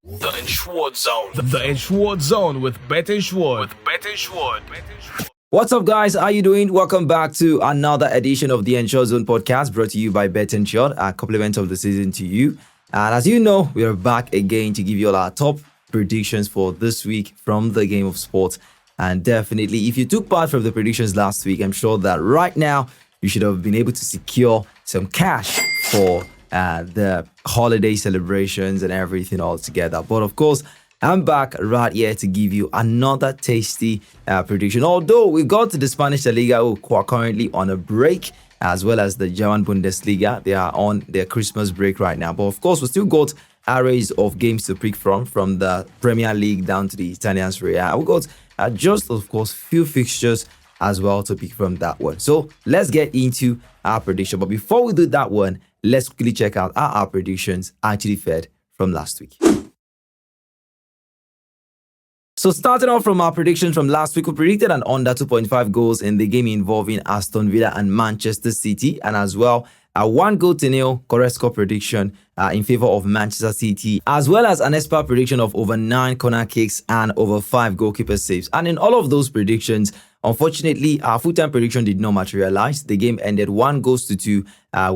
The Insured Zone. The Insured Zone with Bet Insured. What's up, guys? How you doing? Welcome back to another edition of the Ensure Zone podcast, brought to you by Bet Insured, a compliment of the season to you. And as you know, we are back again to give you all our top predictions for this week from the game of sports. And definitely, if you took part from the predictions last week, I'm sure that right now you should have been able to secure some cash for the holiday celebrations and everything all together. But of course, I'm back right here to give you another tasty prediction. Although we got to the Spanish La Liga, who are currently on a break, as well as the German Bundesliga. They are on their Christmas break right now. But of course, we still got arrays of games to pick from the Premier League down to the Italian Serie A. We got just, of course, few fixtures as well to pick from that one. So let's get into our prediction. But before we do that one, let's quickly check out how our predictions actually fared from last week. So starting off from our predictions from last week, we predicted an under 2.5 goals in the game involving Aston Villa and Manchester City, and as well a 1-0 correct score prediction in favor of Manchester City, as well as an expert prediction of over 9 corner kicks and over 5 goalkeeper saves. And in all of those predictions, unfortunately, our full-time prediction did not materialize. The game ended 1-2,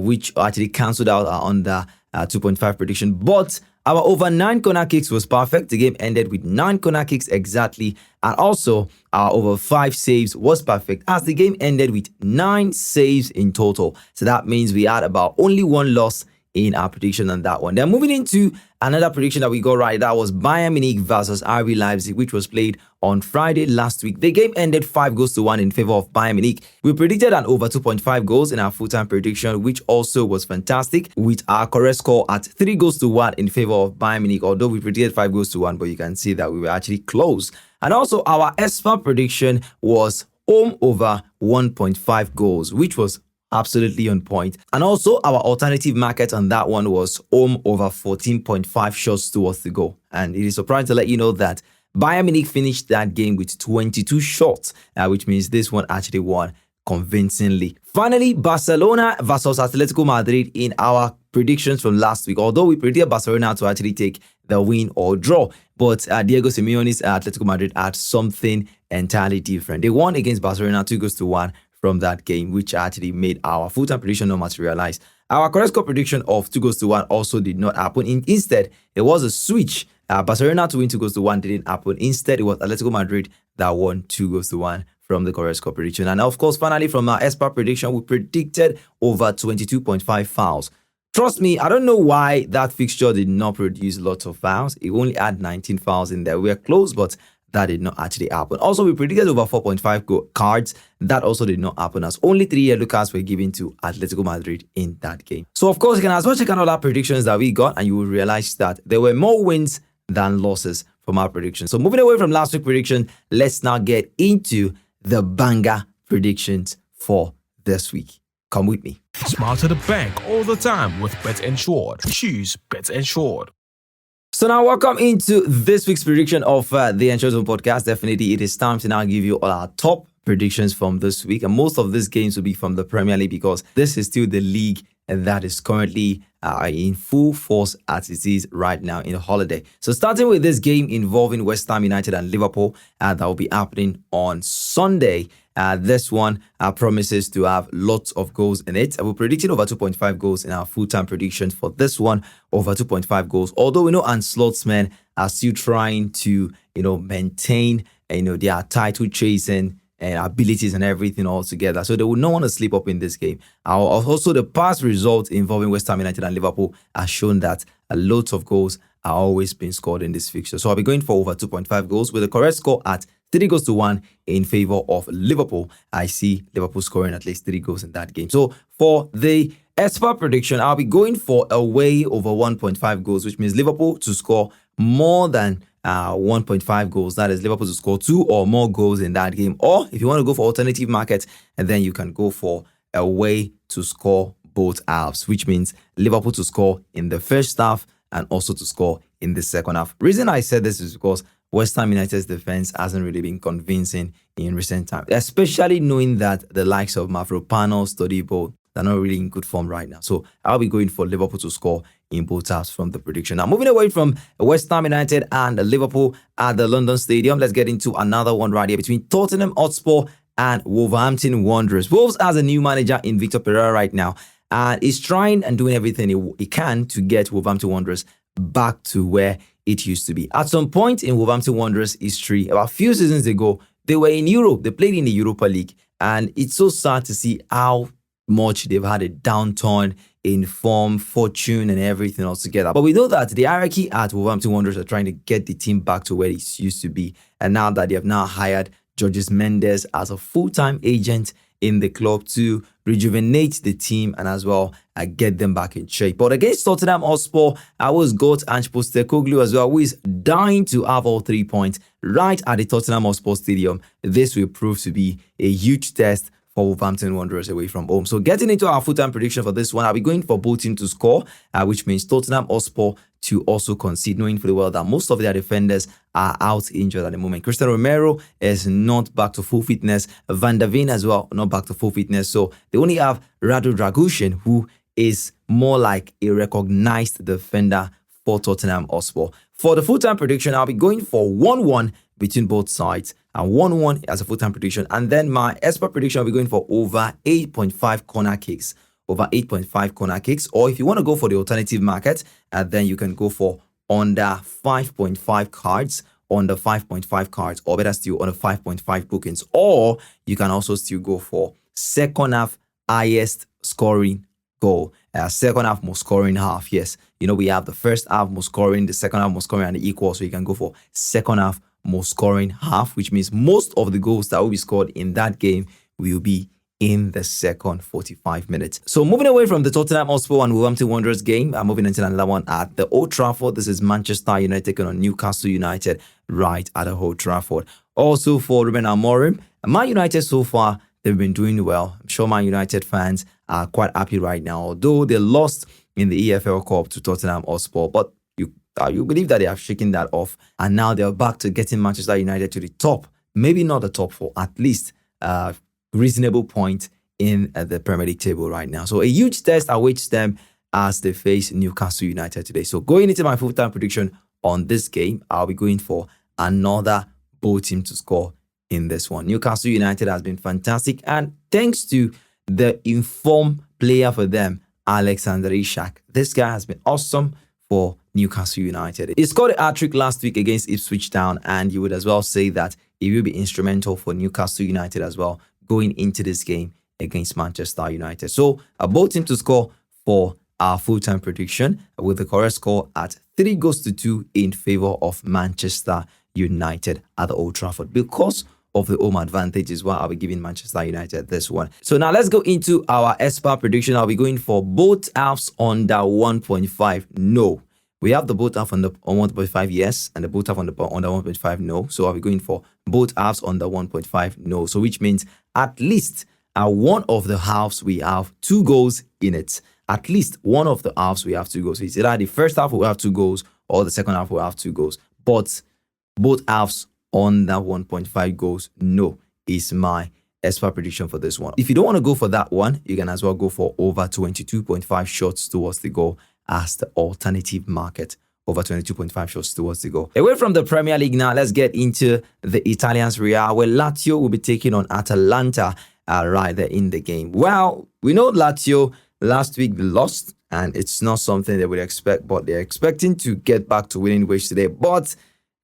which actually cancelled out our under 2.5 prediction. But our over 9 corner kicks was perfect. The game ended with 9 corner kicks exactly. And also, our over 5 saves was perfect, as the game ended with 9 saves in total. So that means we had about only 1 loss in our prediction on that one. Then moving into another prediction that we got right, that was Bayern Munich versus RB Leipzig, which was played on Friday last week. The game ended 5-1 in favor of Bayern Munich. We predicted an over 2.5 goals in our full-time prediction, which also was fantastic, with our correct score at 3-1 in favor of Bayern Munich, although we predicted 5-1, but you can see that we were actually close. And also our expert prediction was home over 1.5 goals, which was absolutely on point. And also our alternative market on that one was home over 14.5 shots towards the goal. And it is surprising to let you know that Bayern Munich finished that game with 22 shots, which means this one actually won convincingly. Finally, Barcelona versus Atletico Madrid in our predictions from last week. Although we predicted Barcelona to actually take the win or draw, but Diego Simeone's Atletico Madrid had something entirely different. They won against Barcelona 2-1 from that game, which actually made our full-time prediction not materialize. Our correct score prediction of 2-1 also did not happen. Instead, it was a switch. Barcelona to win 2-1 didn't happen. Instead, it was Atletico Madrid that won 2-1 from the correct score prediction. And of course, finally, from our expert prediction, we predicted over 22.5 fouls. Trust me, I don't know why that fixture did not produce lots of fouls. It only had 19 fouls in there. We were close, but that did not actually happen. Also, we predicted over 4.5 cards. That also did not happen, as only 3 yellow cards were given to Atletico Madrid in that game. So, of course, you can as well check out all our predictions that we got, and you will realize that there were more wins than losses from our predictions. So, moving away from last week's prediction, let's now get into the banger predictions for this week. Come with me. Smarter the bank all the time with Bet Insured. Choose Bet Insured. So now welcome into this week's prediction of the Ensure Zone podcast. Definitely it is time to now give you all our top predictions from this week. And most of these games will be from the Premier League, because this is still the league that is currently in full force as it is right now in the holiday. So starting with this game involving Westham United and Liverpool, that will be happening on Sunday. This one promises to have lots of goals in it. We're predicting over 2.5 goals in our full-time predictions for this one, over 2.5 goals. Although we know Ancelotti's men are still trying to, maintain, their title chasing and abilities and everything all together. So they will not want to slip up in this game. Also, the past results involving West Ham United and Liverpool have shown that lots of goals are always being scored in this fixture. So I'll be going for over 2.5 goals with the correct score at 3-1 in favor of Liverpool. I see Liverpool scoring at least 3 goals in that game. So for the expert prediction, I'll be going for away over 1.5 goals, which means Liverpool to score more than 1.5 goals. That is Liverpool to score 2 or more goals in that game. Or if you want to go for alternative markets, and then you can go for away to score both halves, which means Liverpool to score in the first half and also to score in the second half. Reason I said this is because West Ham United's defense hasn't really been convincing in recent times, especially knowing that the likes of Mavropanos, Todibo, they're not really in good form right now. So I'll be going for Liverpool to score in both halves from the prediction. Now, moving away from Westham United and Liverpool at the London Stadium, let's get into another one right here between Tottenham Hotspur and Wolverhampton Wanderers. Wolves has a new manager in Victor Pereira right now, and he's trying and doing everything he can to get Wolverhampton Wanderers back to where it used to be. At some point in Wolverhampton Wanderers' history, about a few seasons ago, they were in Europe. They played in the Europa League, and it's so sad to see how much they've had a downturn in form, fortune, and everything altogether. But we know that the hierarchy at Wolverhampton Wanderers are trying to get the team back to where it used to be. And now that they have now hired Georges Mendes as a full-time agent in the club to rejuvenate the team and as well get them back in shape. But against Tottenham Hotspur, I was got Ange Postecoglou as well, who is dying to have all 3 points right at the Tottenham Hotspur Stadium. This will prove to be a huge test for Wolverhampton Wanderers away from home. So getting into our full-time prediction for this one, I'll be going for both teams to score, which means Tottenham Hotspur to also concede, knowing fully well that most of their defenders are out injured at the moment. Cristiano Romero is not back to full fitness. Van der Ven as well, not back to full fitness. So they only have Radu Dragushin, who is more like a recognized defender for Tottenham Hotspur. For the full-time prediction, I'll be going for 1-1 between both sides and 1-1 as a full-time prediction. And then my expert prediction, I'll be going for over 8.5 corner kicks. Over 8.5 corner kicks. Or if you want to go for the alternative market, then you can go for under 5.5 cards, under 5.5 cards, or better still, under 5.5 bookings. Or you can also still go for second half highest scoring goal. Second half most scoring half. Yes, we have the first half most scoring, the second half most scoring, and the equal. So you can go for second half most scoring half, which means most of the goals that will be scored in that game will be in the second 45 minutes. So moving away from the Tottenham Hotspur and Wolverhampton Wanderers game, I'm moving into another one at the Old Trafford. This is Manchester United taking on Newcastle United right at the Old Trafford. Also for Ruben Amorim, Man United so far, they've been doing well. I'm sure Man United fans are quite happy right now, although they lost in the EFL Cup to Tottenham Hotspur. But you believe that they have shaken that off, and now they're back to getting Manchester United to the top. Maybe not the top four, at least reasonable point in the Premier League table right now. So a huge test awaits them as they face Newcastle United today. So going into my full-time prediction on this game, I'll be going for another both team to score in this one. Newcastle United has been fantastic, and thanks to the informed player for them, Alexander Isak. This guy has been awesome for Newcastle United. He scored a hat-trick last week against Ipswich Town, and you would as well say that he will be instrumental for Newcastle United as well going into this game against Manchester United. So both teams to score for our full-time prediction with the correct score at 3-2 in favor of Manchester United at the Old Trafford. Because of the home advantage is why I'll be giving Manchester United this one. So now let's go into our expert prediction. I'll be going for both halves under 1.5. No. We have the both half on 1.5, yes, and the both half on the under 1.5, no. So I'll be going for both halves under 1.5, no. So which means at least one of the halves we have 2 goals in it. At least one of the halves we have 2 goals. So it's either the first half will have 2 goals or the second half will have 2 goals. But both halves under 1.5 goals, no, is my expert prediction for this one. If you don't want to go for that one, you can as well go for over 22.5 shots towards the goal as the alternative market. Over 22.5 shots towards the goal. Away from the Premier League now, let's get into the Italian Serie A, where Lazio will be taking on Atalanta right there in the game. Well, we know Lazio last week they lost, and it's not something they would expect, but they're expecting to get back to winning ways today. But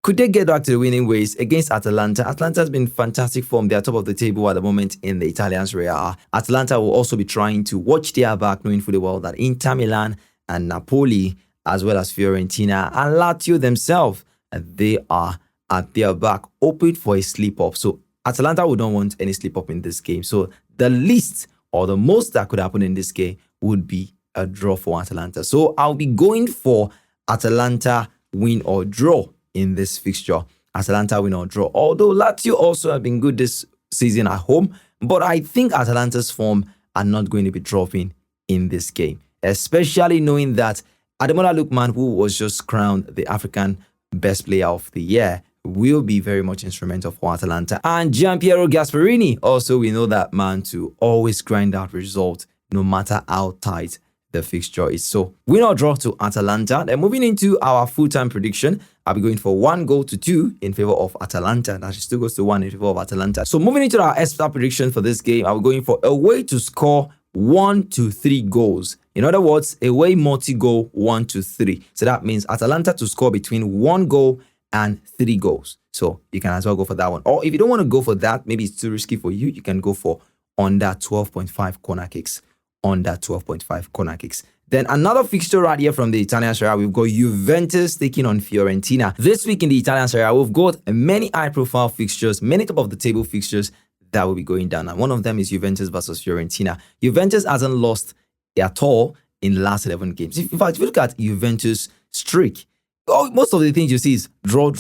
could they get back to the winning ways against Atalanta? Atalanta has been fantastic form. They're top of the table at the moment in the Italian Serie A. Atalanta will also be trying to watch their back, knowing fully well that Inter Milan and Napoli, as well as Fiorentina and Lazio themselves, they are at their back, hoping for a slip-up. So Atalanta would not want any slip-up in this game. So the least or the most that could happen in this game would be a draw for Atalanta. So I'll be going for Atalanta win or draw in this fixture. Atalanta win or draw. Although Lazio also have been good this season at home, but I think Atalanta's form are not going to be dropping in this game, especially knowing that Ademola Lookman, who was just crowned the African Best Player of the Year, will be very much instrumental for Atalanta. And Gianpiero Gasperini, also we know that man to always grind out results no matter how tight the fixture is. So win or draw to Atalanta. Then moving into our full-time prediction, I'll be going for 1-2 in favor of Atalanta. That still goes to 1 in favor of Atalanta. So moving into our expert prediction for this game, I'll be going for away to score 1 to 3 goals. In other words, away multi-goal 1 to 3. So that means Atalanta to score between 1 goal and 3 goals. So you can as well go for that one. Or if you don't want to go for that, maybe it's too risky for you, you can go for under 12.5 corner kicks. Under 12.5 corner kicks. Then another fixture right here from the Italian Serie A, we've got Juventus taking on Fiorentina. This week in the Italian Serie A, we've got many high-profile fixtures, many top-of-the-table fixtures that will be going down. And one of them is Juventus versus Fiorentina. Juventus hasn't lost at all in the last 11 games. In fact, if you look at Juventus' streak, most of the things you see is draw,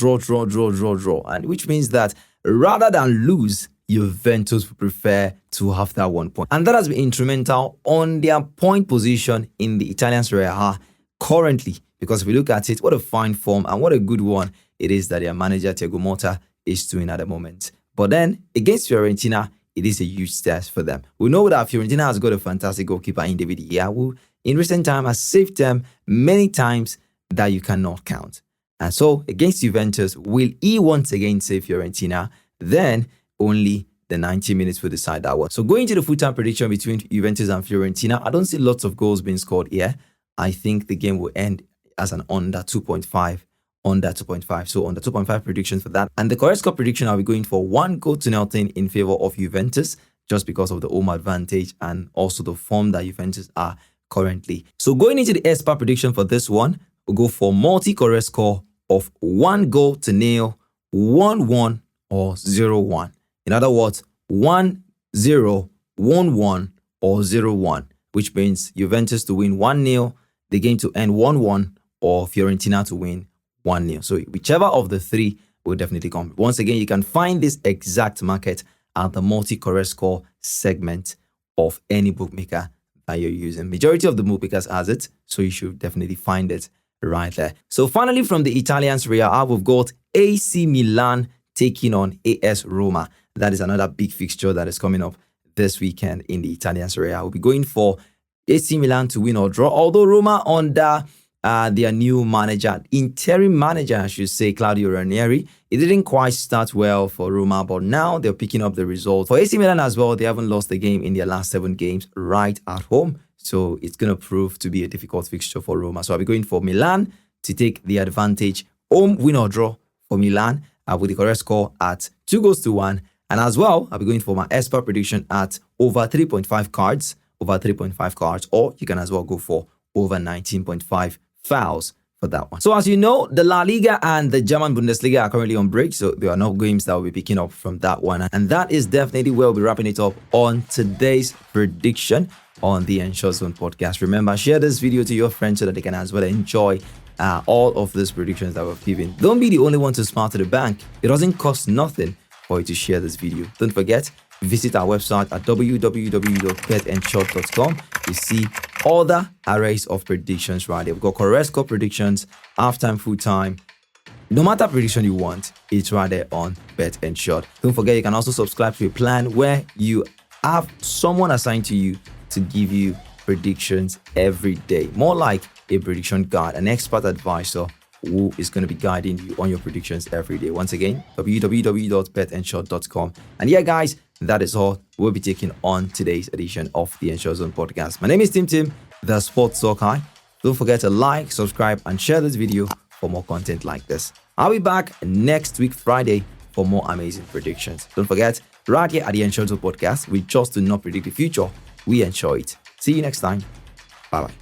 and which means that rather than lose, Juventus would prefer to have that 1 point. And that has been instrumental on their point position in the Italian Serie A currently. Because if we look at it, what a fine form and what a good one it is that their manager, Thiago Motta, is doing at the moment. But then, against Fiorentina, it is a huge test for them. We know that Fiorentina has got a fantastic goalkeeper in David Villa, who in recent time has saved them many times that you cannot count. And so, against Juventus, will he once again save Fiorentina? Then, only the 90 minutes will decide that one. So going to the full-time prediction between Juventus and Fiorentina, I don't see lots of goals being scored here. I think the game will end as an under 2.5. Under 2.5. So under 2.5 prediction for that. And the correct score prediction, I'll be going for 1-0 in favor of Juventus, just because of the home advantage and also the form that Juventus are currently. So going into the expert prediction for this one, we'll go for multi-correct score of 1-0, 1-1, or 0-1. In other words, 1-0, 1-1, or 0-1, which means Juventus to win 1-0, the game to end 1-1, or Fiorentina to win 1-0. So whichever of the three will definitely come. Once again, you can find this exact market at the multi-correct score segment of any bookmaker that you're using. Majority of the bookmakers has it, so you should definitely find it right there. So finally, from the Italian Serie A, we've got AC Milan taking on AS Roma. That is another big fixture that is coming up this weekend in the Italian Serie A. We'll be going for AC Milan to win or draw. Although Roma under their new manager, interim manager, I should say, Claudio Ranieri, it didn't quite start well for Roma, but now they're picking up the results. For AC Milan as well, they haven't lost a game in their last 7 games right at home. So it's going to prove to be a difficult fixture for Roma. So I'll be going for Milan to take the advantage. Home win or draw for Milan with the correct score at 2-1. And as well, I'll be going for my expert prediction at over 3.5 cards, or you can as well go for over 19.5 fouls for that one. So as you know, the La Liga and the German Bundesliga are currently on break, so there are no games that will be picking up from that one. And that is definitely where we'll be wrapping it up on today's prediction on the Ensure Zone podcast. Remember, share this video to your friends so that they can as well enjoy all of these predictions that we've given. Don't be the only one to smile to the bank. It doesn't cost nothing for you to share this video. Don't forget, visit our website at www.betensure.com. You see other arrays of predictions right there. We've got correct score predictions, halftime, full time. No matter prediction you want, it's right there on Bet Ensure. Don't forget, you can also subscribe to a plan where you have someone assigned to you to give you predictions every day. More like a prediction guide, an expert advisor who is going to be guiding you on your predictions every day. Once again, www.betensure.com. And yeah, guys, that is all we'll be taking on today's edition of the Ensure Zone podcast. My name is Tim, the Sports Talk High. Don't forget to like, subscribe, and share this video for more content like this. I'll be back next week, Friday, for more amazing predictions. Don't forget, right here at the Ensure Zone podcast, we just do not predict the future, we ensure it. See you next time. Bye-bye.